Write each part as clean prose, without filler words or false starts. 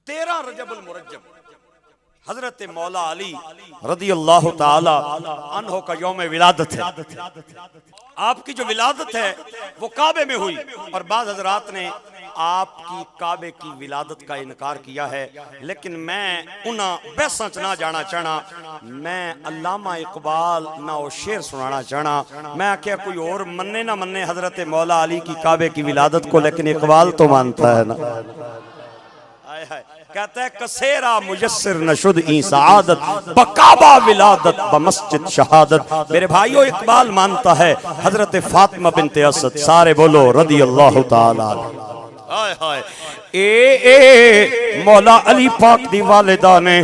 13 رجب المرجب حضرت مولا علی رضی اللہ تعالی عنہ کا یوم ولادت ہے. آپ کی جو ولادت ہے وہ کعبے میں ہوئی، اور بعض حضرات نے آپ کی کعبے کی ولادت کا انکار کیا ہے، لیکن میں انہاں بیساں نہ جانا چاہنا، میں علامہ اقبال نہ وہ شعر سنانا چاہنا. میں کیا کوئی اور مننے نہ مننے حضرت مولا علی کی کعبے کی ولادت کو، لیکن اقبال تو مانتا ہے نا. کہتا ہے کسیرا مجسر نشد این سعادت بکعبہ ولادت بمسجد شہادت. میرے بھائیو اقبال مانتا ہے حضرت فاطمہ بنت اسد، سارے بولو رضی اللہ تعالیٰ. اے مولا علی پاک دی والدہ نے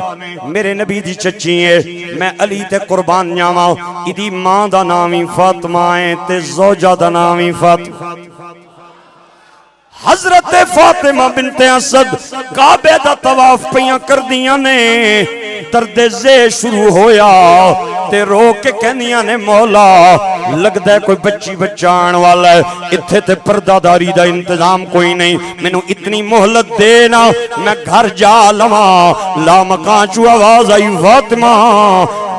میرے نبی دی چچی ہے، میں علی تے قربان جاواں. ایدی ماں دا نامی فاطمہ ہے تے زوجہ دا نامی فاطمہ. حضرت فاطمہ بنت اسد کعبے دا طواف پیاں کر دیاں نے، درد زے شروع ہویا تے رو کے کہنیاں نے مولا لگدا ہے کوئی بچی بچہ آن والا ہے، اتھے تے پردہ داری دا انتظام کوئی نہیں، میں نو اتنی مہلت دینا میں گھر جا لواں. لا مکان چو آواز آئی فاطمہ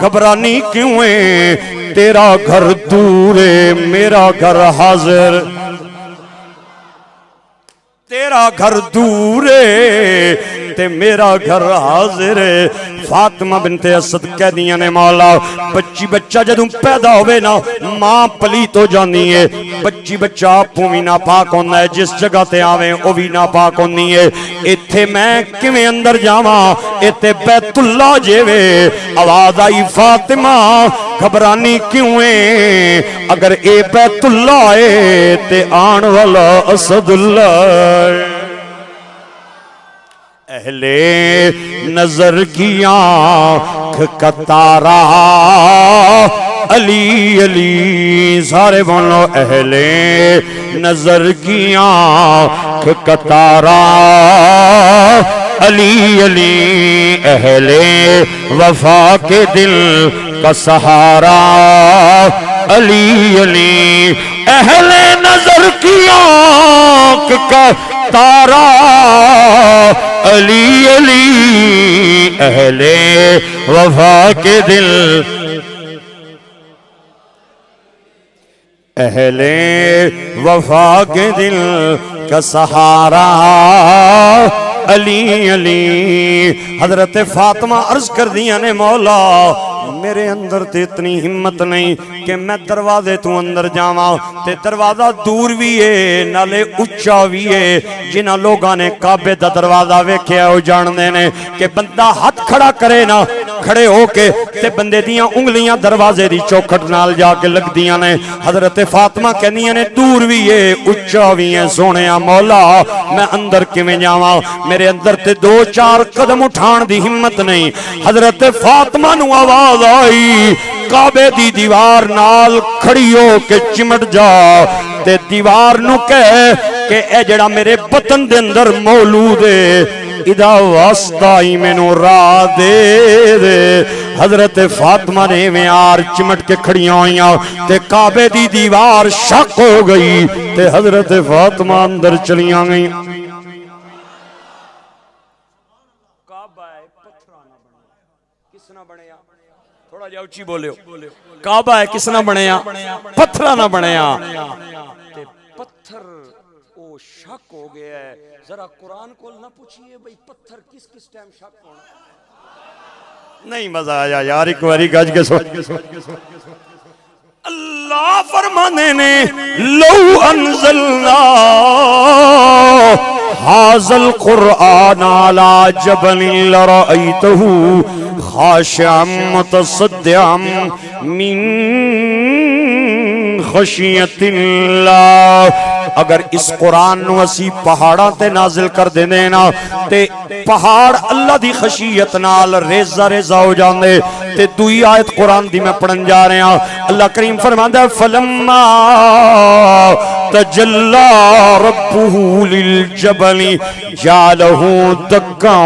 گھبرانی کیوں ہے، تیرا گھر دور ہے میرا گھر حاضر، تیرا گھر دور ہے تے میرا گھر حاضر ہے. فاطمہ بنت اسد کہہ دیاں نے مولا بچی بچہ جدوں پیدا ہوئے نا ماں پلیت ہو جانی ہے، بچی بچہ آپوں بھی ناپاک ہونا ہے، جس جگہ تے آویں او بھی ناپاک ہونی ہے. ایتھے میں کیویں اندر جاواں، ایتھے بیت اللہ جیوے. آواز آئی فاطمہ گھبرانی کیوں ہے، اگر اے بیت اللہ ہے تے آن والا اسد اللہ. اہل نظر کی آنکھ کا تارا علی علی، سارے بولو اہل نظر کی آنکھ کا تارا علی علی، اہل وفا کے دل کا سہارا علی علی، اہل نظر کی آنکھ کا تارا علی علی، اہل وفا کے دل، اہل وفا کے دل کا سہارا علی علی. حضرت فاطمہ عرض کر دیا نے مولا میرے اندر تے اتنی ہمت نہیں کہ میں دروازے تو اندر جاواں، تے دروازہ دور بھی ہے نالے اچھا بھی ہے. جنہاں لوگاں نے کعبے دا دروازہ ویکھیا او جاندے نے کہ بندہ ہاتھ کھڑا کرے نا کھڑے ہو کے تے بندے دیاں انگلیاں دروازے دی چوکھٹ نال جا کے لگ دیاں نے. حضرت فاطمہ کہنیاں نے دور بھی ہے اچھا بھی ہے، سونیا مولا میں اندر کیویں جاواں، میرے اندر تے 2-4 قدم اٹھان دی ہمت نہیں. حضرت فاطمہ نو آواز آئی کعبے دی دیوار نال کھڑی ہو کے چمٹ جا تے دیوار نو کہے کہ اے جڑا میرے بطن دے اندر مولود ہے ادا واسطہ ہی میں نو راہ دے دے. حضرت فاطمہ نے میار چمٹ کے کھڑیاں ہوئیاں تے کعبے دی دیوار شک ہو گئی تے حضرت فاطمہ اندر چلیاں گئی. کس نہ بنیا، تھوڑا جا اچھی بولیو، کعبہ ہے کس نہ بنیا، پتھرہ نہ بنیا. تے پتھر او شک ہو گیا ہے. ذرا قرآن کو نہ پوچھئے بھئی پتھر کس کس ٹائم شک ہونا. نہیں مزہ آیا یار، ایک باری گج کے سوچ. اللہ فرمانے نے لو انزلنا هذا القرآن على جبل لرأيته خاشعا متصدعا من خشیت اللہ. اگر اس قرآن نو اسی پہاڑاں تے نازل کر دینا تے پہاڑ اللہ دی خشیت نال ریزہ ریزہ ہو جاندے. تے دوئی آیت قرآن دی میں پڑھن جا رہے ہیں. اللہ کریم فرماندا ہے فلما تجلی ربہ للجبل جعلہ دکا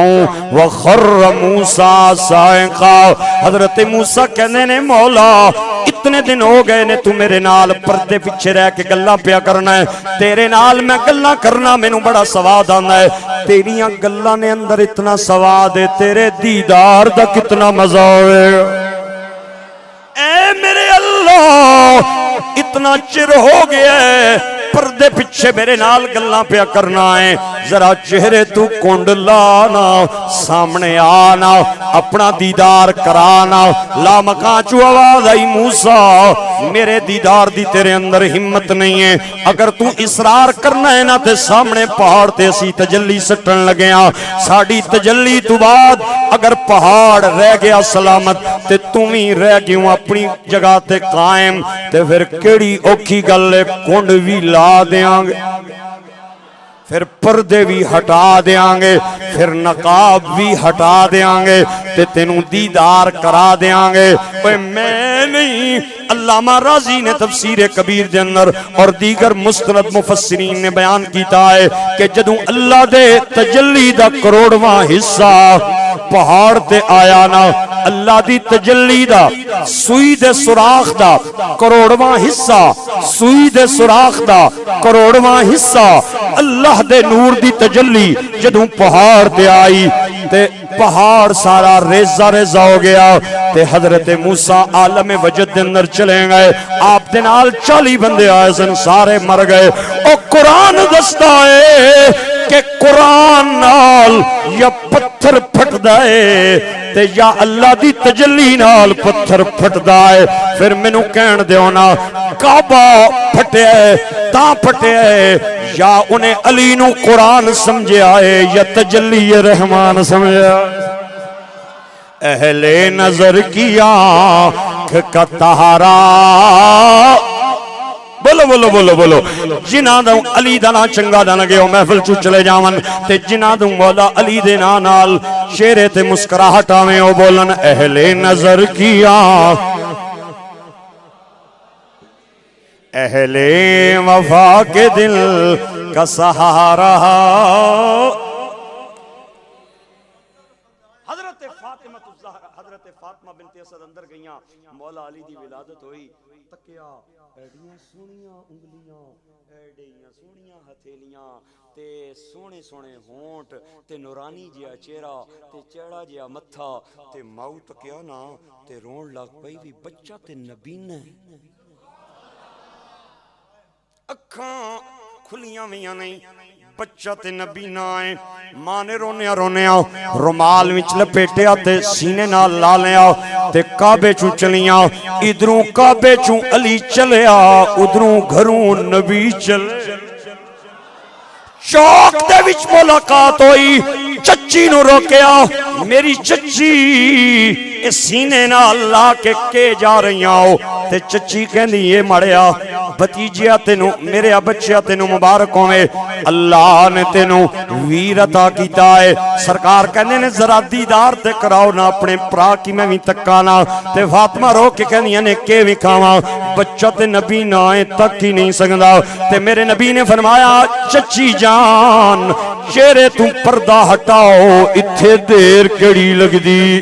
وخر موسیٰ صاعقا. حضرت موسیٰ کہنے نے مولا اتنے دن ہو گئے نے تو میرے نال پردے پیچھے رہ کے گلاں پیا کرنا ہے تیرے نال میں گلاں کرنا مینوں بڑا سواد آندا ہے تیریاں گلاں نے اندر اتنا سواد ہے تیرے دیدار دا کتنا مزہ ہوئے اے میرے اللہ اتنا چر ہو گیا ہے پردے پیچھے میرے نال گلاں پیا کرنا ہے ذرا چہرے تو کنڈ لانا سامنے آنا اپنا دیدار کرانا لا مکان چو آواز آئی موسیٰ میرے دیدار دی تیرے اندر ہمت نہیں ہے اگر تو اصرار کرنا ہے نا تے سامنے پہاڑ تے اسی تجلی سٹن لگے ہاں ساڑی تجلی تو بعد اگر پہاڑ رہ گیا سلامت تے تمہیں رہ گیوں اپنی جگہ تے قائم تے پھر کیڑی اوکھی گلے کنڈ بھی لا دیاں گے پھر پردے بھی ہٹا دیاں گے پھر نقاب بھی ہٹا دیاں گے تے تینوں دیدار کرا دیاں گے اوے میں نہیں علامہ راضی نے تفسیر کبیر دے اندر اور دیگر مستند مفسرین نے بیان کیتا ہے کہ جدوں اللہ دے تجلی دا کروڑواں حصہ پہاڑ تے آیا نا اللہ دی تجلی دا سوئی دے سوراخ دا کروڑواں حصہ سوئی دے سوراخ دا کروڑواں حصہ اللہ دے نور دی تجلی جدوں پہاڑ تے آئی تے پہاڑ سارا ریزہ ریزہ ہو گیا تے حضرت موسیٰ عالم وجد دے اندر چلیں گئے آپ دے نال 40 بندے آئے سن سارے مر گئے او قرآن دستا ہے کہ قرآن نال یا پتھر پھٹ دائے تے یا اللہ دی تجلی نال پتھر پھٹ دائے پھر منو کہن دیو نا کعبہ پھٹے تاں پھٹے یا انہیں علی نو قرآن سمجھے آئے یا تجلی رحمان سمجھے اہل نظر کی آنکھ کا تہارا بولو بولو بولو بولو جنہ دوں علی دانا چنگا دانا گئے ہو محفل چو چلے جاون تے جنہ دوں مولا علی دے نال شیرے تے مسکراہٹ آویں ہو بولن اہل نظر کی آنکھ اہل وفا کے دل کا سہارا حضرت فاطمہ بنت اسد اندر گئیاں مولا علی دی ولادت ہوئی تکیا ایڈیاں سونیاں انگلیاں ایڈیاں سونیاں ہتھیلیاں تے سونے سونے ہونٹ تے نورانی جیا چہرہ تے چہرہ جیا متھا تے ماؤ تکیا نا تے رون لگ پئی بھی بچہ تے نبین ہے اکھاں کھلیاں ویاں نہیں بچہ تے نبی نہ آئے ماں نے رونیا رومال وچ لپیٹیا تے سینے نال لا لیا تے کعبے چوں چلیاں ادھروں کعبے چوں علی چلیا ادھروں گھروں نبی چلے چوک دے وچ ملاقات ہوئی چچی نو روکیا میری چچی سینے نال لا کے جا رہی ہو تے چچی کہندی یہ مڑیا بھتیجیا تینوں میرے بچیا تینوں مبارک ہوئے اللہ نے تینوں ویر عطا کیتا ہے سرکار کہنے نے ذرا دیدار تے کراؤ نا اپنے پرا کی میں بھی تکانا تے فاطمہ رو کے کہنی نے کے بھی کھاواں بچہ تے نبی نہ آئے تک ہی نہیں سکدا تے میرے نبی نے فرمایا چچی جان چہرے تم پردہ ہٹاؤ اتھے دیر کڑی لگ دی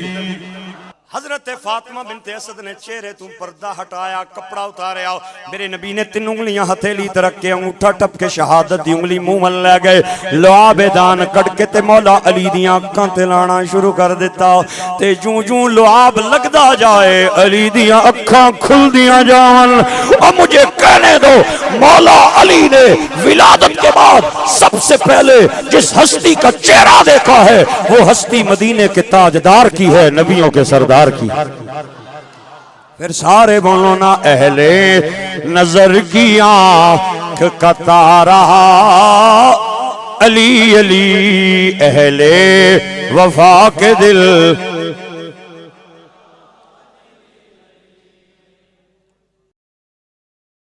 حضرت فاطمہ بنت اسد نے چہرے تو پردہ ہٹایا کپڑا اتاریا میرے نبی نے 3 انگلیاں ہتھیلی تے رکھ کے انگوٹھا ٹپ کے شہادت دی انگلی منہ ول لے گئے لعاب دان کٹ کے تے مولا علی دیاں اکھاں تے لانا شروع کر دیتا تے جوں جوں لعاب لگدا جائے علی دیاں اکھاں کھل دیاں جان اور مجھے کہنے دو مولا علی نے ولادت کے بعد سب سے پہلے جس ہستی کا چہرہ دیکھا ہے وہ ہستی مدینے کے تاجدار کی ہے نبیوں کے سردار کی پھر سارے بولو نا اہل نظر کی آنکھ کا تارا علی علی اہل وفا کے دل